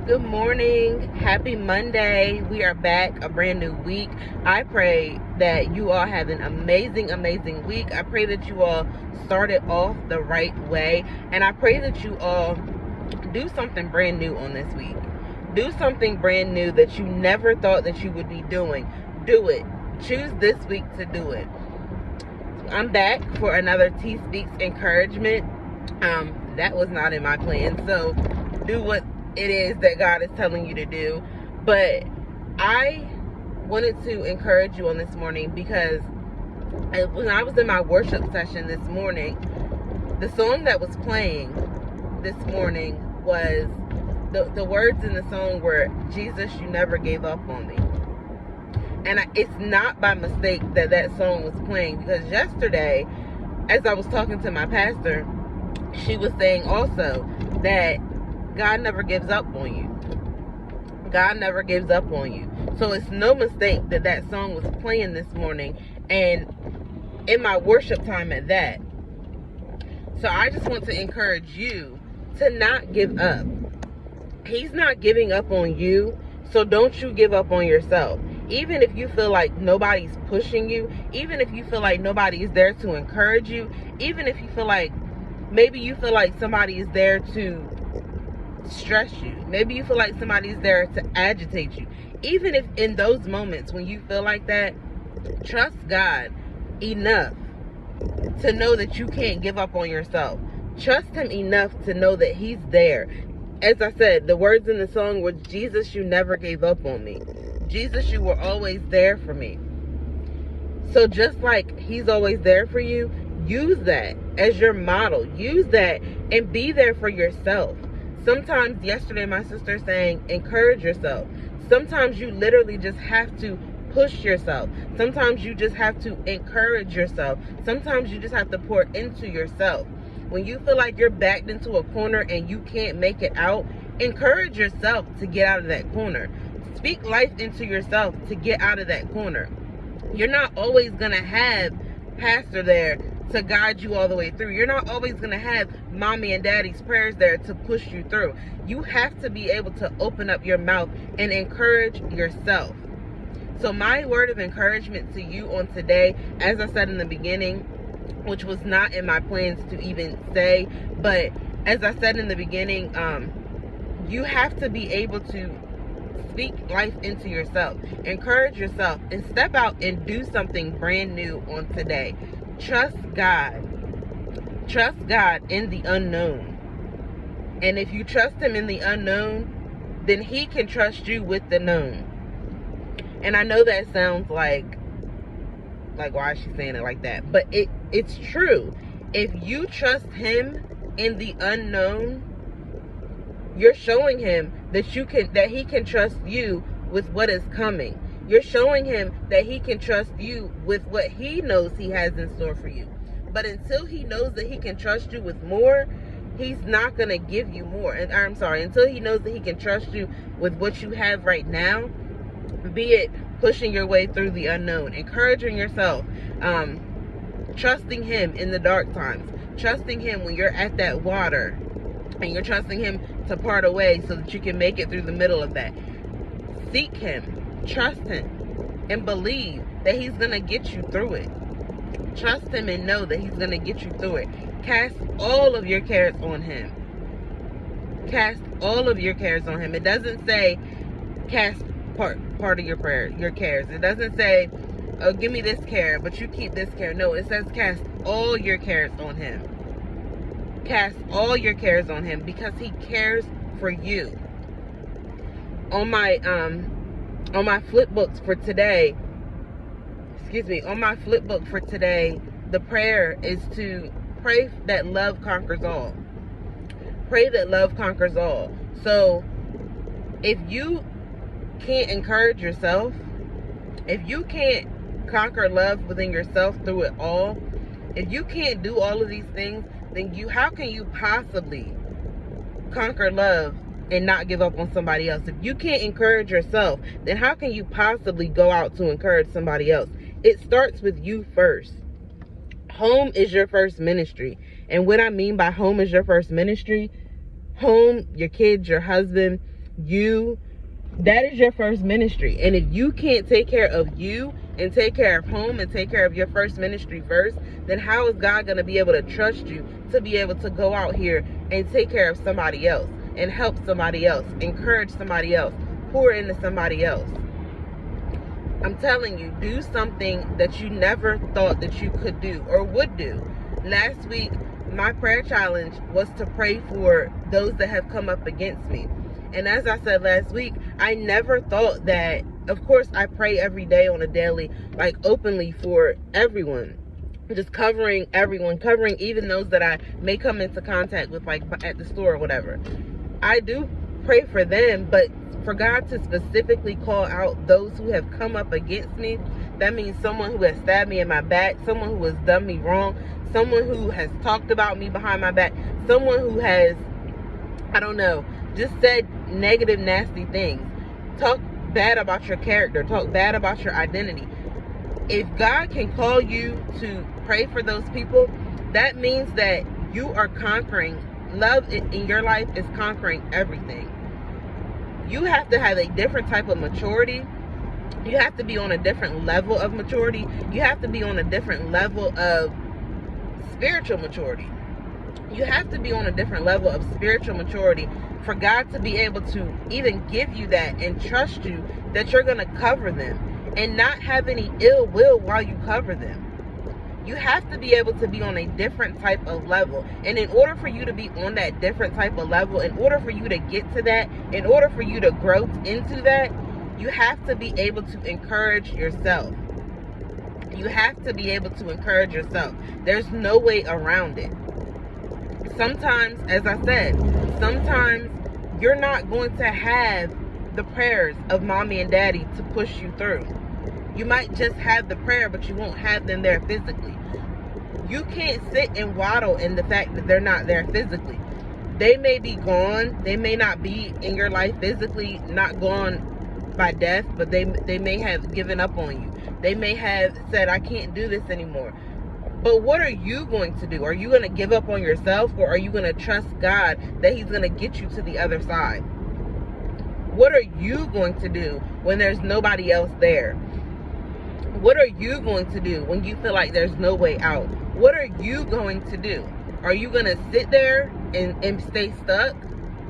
Good morning. Happy Monday. We are back, a brand new week. I pray that you all have an amazing week. I pray that you all started off the right way. And I pray that you all do something brand new on this week. Do something brand new that you never thought that you would be doing. Do it. Choose this week to do it. I'm back for another T Speaks encouragement. That was not in my plan. So do what it is that God is telling you to do. But I wanted to encourage you on this morning because when I was in my worship session this morning, the song that was playing this morning was the words in the song were, "Jesus, you never gave up on me." And it's not by mistake that song was playing, because yesterday, as I was talking to my pastor, she was saying also that God never gives up on you. God never gives up on you. So it's no mistake that song was playing this morning, and in my worship time at that. So I just want to encourage you to not give up. He's not giving up on you, so don't you give up on yourself. Even if you feel like nobody's pushing you, even if you feel like nobody is there to encourage you, even if you feel like maybe you feel like somebody is there to stress you, maybe you feel like somebody is there to agitate you, even if in those moments when you feel like that, trust God enough to know that you can't give up on yourself. Trust Him enough to know that He's there. As I said, the words in the song were, "Jesus, you never gave up on me. Jesus, you were always there for me." So just like He's always there for you, use that as your model. Use that and be there for yourself. Sometimes, yesterday my sister saying, encourage yourself. Sometimes you literally just have to push yourself. Sometimes you just have to encourage yourself. Sometimes you just have to pour into yourself. When you feel like you're backed into a corner and you can't make it out, encourage yourself to get out of that corner. Speak life into yourself to get out of that corner. You're not always going to have pastor there to guide you all the way through. You're not always going to have mommy and daddy's prayers there to push you through. You have to be able to open up your mouth and encourage yourself. So my word of encouragement to you on today, as I said in the beginning, which was not in my plans to even say, but as I said in the beginning, you have to be able to speak life into yourself, encourage yourself, and step out and do something brand new on today. Trust God. Trust God in the unknown. And if you trust Him in the unknown, then He can trust you with the known. And I know that sounds like why is she saying it like that? But it's true. If you trust Him in the unknown, you're showing Him that He can trust you with what is coming. You're showing Him that He can trust you with what He knows He has in store for you. But until He knows that He can trust you with more, He's not going to give you more. And I'm sorry, until He knows that He can trust you with what you have right now, be it pushing your way through the unknown, encouraging yourself, trusting Him in the dark times, trusting Him when you're at that water, and you're trusting Him to part away so that you can make it through the middle of that. Seek Him, trust Him, and believe that He's going to get you through it. Trust Him and know that He's going to get you through it. Cast all of your cares on Him. Cast all of your cares on Him. It doesn't say cast part of your cares. It doesn't say, oh, give me this care, but you keep this care. No, it says cast all your cares on Him. Cast all your cares on Him, because He cares for you. On my flip books for today, the prayer is to pray that love conquers all. Pray that love conquers all. So if you can't encourage yourself, if you can't conquer love within yourself through it all, if you can't do all of these things, then how can you possibly conquer love and not give up on somebody else? If you can't encourage yourself, then how can you possibly go out to encourage somebody else? It starts with you first. Home is your first ministry. And what I mean by home is your first ministry, home, your kids, your husband, that is your first ministry. And if you can't take care of you and take care of home and take care of your first ministry first, then how is God going to be able to trust you to be able to go out here and take care of somebody else and help somebody else, encourage somebody else, pour into somebody else? I'm telling you, do something that you never thought that you could do or would do. Last week, my prayer challenge was to pray for those that have come up against me. And as I said last week, I never thought that, of course, I pray every day on a daily, like openly for everyone. Just covering everyone, covering even those that I may come into contact with, like at the store or whatever. I do pray for them, but for God to specifically call out those who have come up against me, that means someone who has stabbed me in my back, someone who has done me wrong, someone who has talked about me behind my back, someone who has, I don't know, just said negative, nasty things, talk bad about your character, talk bad about your identity. If God can call you to pray for those people, that means that you are conquering. Love in your life is conquering everything. You have to have a different type of maturity. You have to be on a different level of maturity. You have to be on a different level of spiritual maturity. You have to be on a different level of spiritual maturity for God to be able to even give you that and trust you that you're going to cover them and not have any ill will while you cover them. You have to be able to be on a different type of level. And in order for you to be on that different type of level, in order for you to get to that, in order for you to grow into that, you have to be able to encourage yourself. You have to be able to encourage yourself. There's no way around it. Sometimes, as I said, sometimes you're not going to have the prayers of mommy and daddy to push you through. You might just have the prayer, but you won't have them there physically. You can't sit and waddle in the fact that they're not there physically. They may be gone. They may not be in your life physically, not gone by death, but they may have given up on you. They may have said, I can't do this anymore. But what are you going to do? Are you going to give up on yourself, or are you going to trust God that He's going to get you to the other side? What are you going to do when there's nobody else there? What are you going to do when you feel like there's no way out? What are you going to do? Are you going to sit there and stay stuck?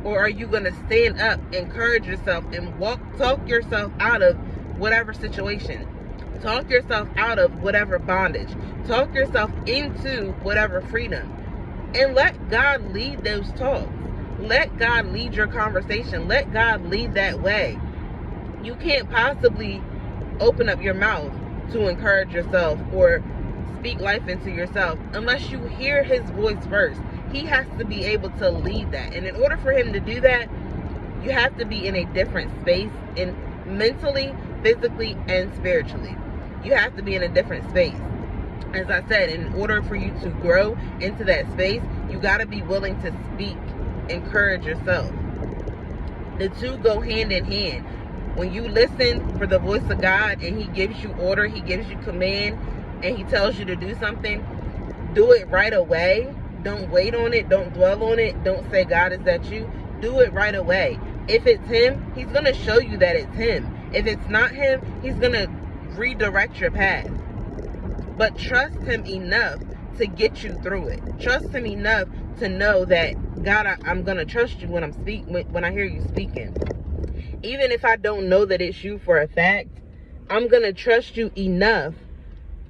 Or are you going to stand up, encourage yourself, and talk yourself out of whatever situation? Talk yourself out of whatever bondage. Talk yourself into whatever freedom. And let God lead those talks. Let God lead your conversation. Let God lead that way. You can't possibly open up your mouth to encourage yourself or speak life into yourself unless you hear His voice first. He has to be able to lead that. And in order for Him to do that, you have to be in a different space, in mentally, physically, and spiritually. You have to be in a different space. As I said, in order for you to grow into that space, you got to be willing to speak, encourage yourself. The two go hand in hand. When you listen for the voice of God and He gives you order, He gives you command, and He tells you to do something, do it right away. Don't wait on it. Don't dwell on it. Don't say, God, is that you? Do it right away. If it's Him, He's going to show you that it's Him. If it's not Him, He's going to redirect your path. But trust Him enough to get you through it. Trust Him enough to know that, God, I'm going to trust you when when I hear you speaking. Even if I don't know that it's you for a fact, I'm going to trust you enough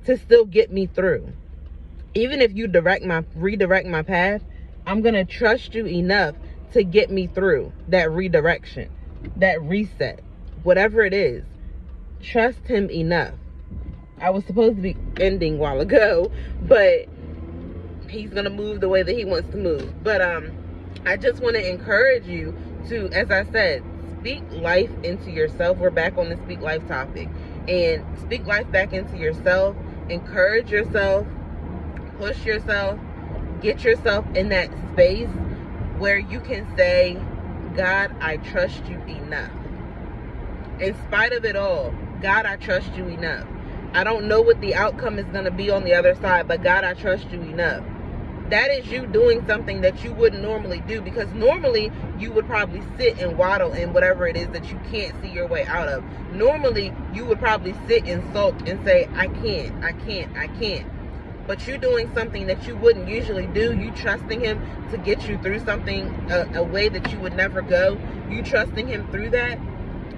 to still get me through. Even if you redirect my path, I'm going to trust you enough to get me through that redirection, that reset, whatever it is. Trust Him enough. I was supposed to be ending a while ago, but He's going to move the way that He wants to move. But I just want to encourage you to, as I said, speak life into yourself. We're back on the speak life topic. And speak life back into yourself. Encourage yourself. Push yourself. Get yourself in that space where you can say, God, I trust you enough. In spite of it all, God, I trust you enough. I don't know what the outcome is going to be on the other side, but God, I trust you enough. that is you doing something that you wouldn't normally do, because normally you would probably sit and waddle in whatever it is that you can't see your way out of. Normally you would probably sit and sulk and say, I can't. But you doing something that you wouldn't usually do. You trusting him to get you through something, a way that you would never go. You trusting him through that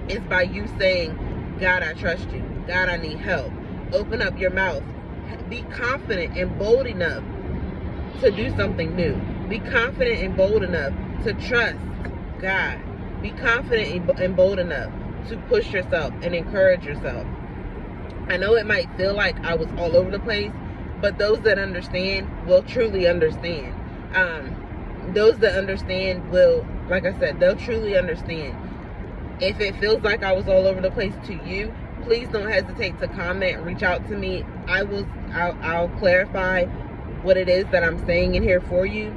is by you saying, God, I trust you. God, I need help. Open up your mouth. Be confident and bold enough to do something new. Be confident and bold enough to trust God. Be confident and bold enough to push yourself and encourage yourself. I know it might feel like I was all over the place, but those that understand will truly understand. Those that understand will, like I said, they'll truly understand. If it feels like I was all over the place to you, please don't hesitate to comment, reach out to me. I'll clarify what it is that I'm saying in here for you.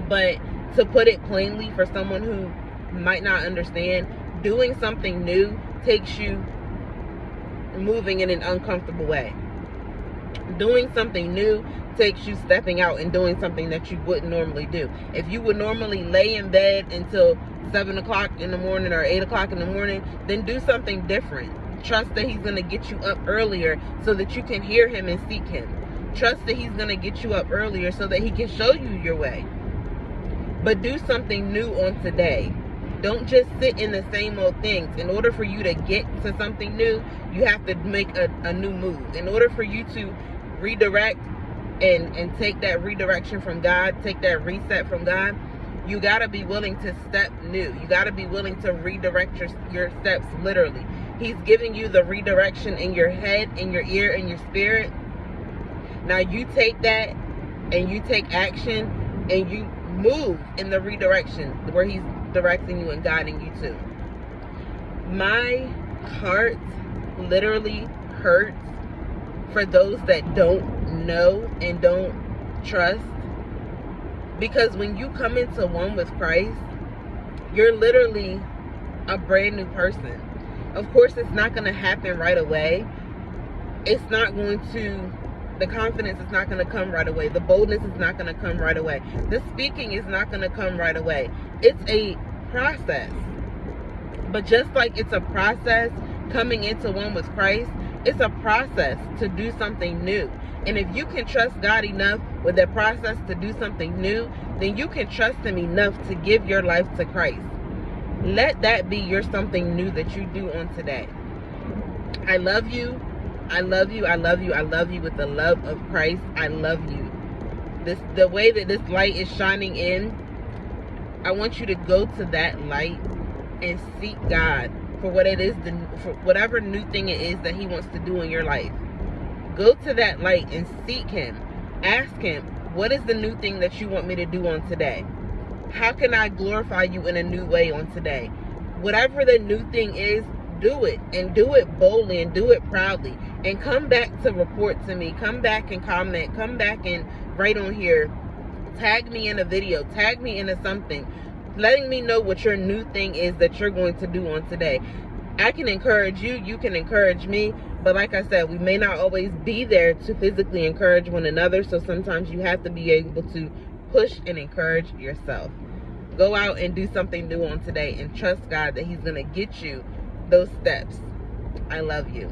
But to put it plainly for someone who might not understand, doing something new takes you moving in an uncomfortable way. Doing something new takes you stepping out and doing something that you wouldn't normally do. If you would normally lay in bed until 7 o'clock in the morning or 8 o'clock in the morning, then do something different. Trust that he's going to get you up earlier so that you can hear him and seek him. Trust that he's going to get you up earlier so that he can show you your way. But do something new on today. Don't just sit in the same old things. In order for you to get to something new, you have to make a new move. In order for you to redirect and take that redirection from God, take that reset from God, you got to be willing to step new. You got to be willing to redirect your steps literally. He's giving you the redirection in your head, in your ear, in your spirit. Now you take that and you take action and you move in the redirection where he's directing you and guiding you to. My heart literally hurts for those that don't know and don't trust, because when you come into one with Christ, you're literally a brand new person. Of course, it's not going to happen right away. It's not going to, the confidence is not going to come right away. The boldness is not going to come right away. The speaking is not going to come right away. It's a process. But just like it's a process coming into one with Christ, it's a process to do something new. And if you can trust God enough with that process to do something new, then you can trust him enough to give your life to Christ. Let that be your something new that you do on today. I love you. I love you. I love you. I love you with the love of Christ. I love you. The way that this light is shining in, I want you to go to that light and seek God for what it is, for whatever new thing it is that he wants to do in your life. Go to that light and seek him. Ask him, what is the new thing that you want me to do on today? How can I glorify you in a new way on today? Whatever the new thing is, do it, and do it boldly and do it proudly, and come back to report to me. Come back and comment. Come back and write on here. Tag me in a video. Tag me into something, letting me know what your new thing is that you're going to do on today. I can encourage you. You can encourage me. But like I said, we may not always be there to physically encourage one another. So sometimes you have to be able to push and encourage yourself. Go out and do something new on today and trust God that he's going to get you those steps. I love you.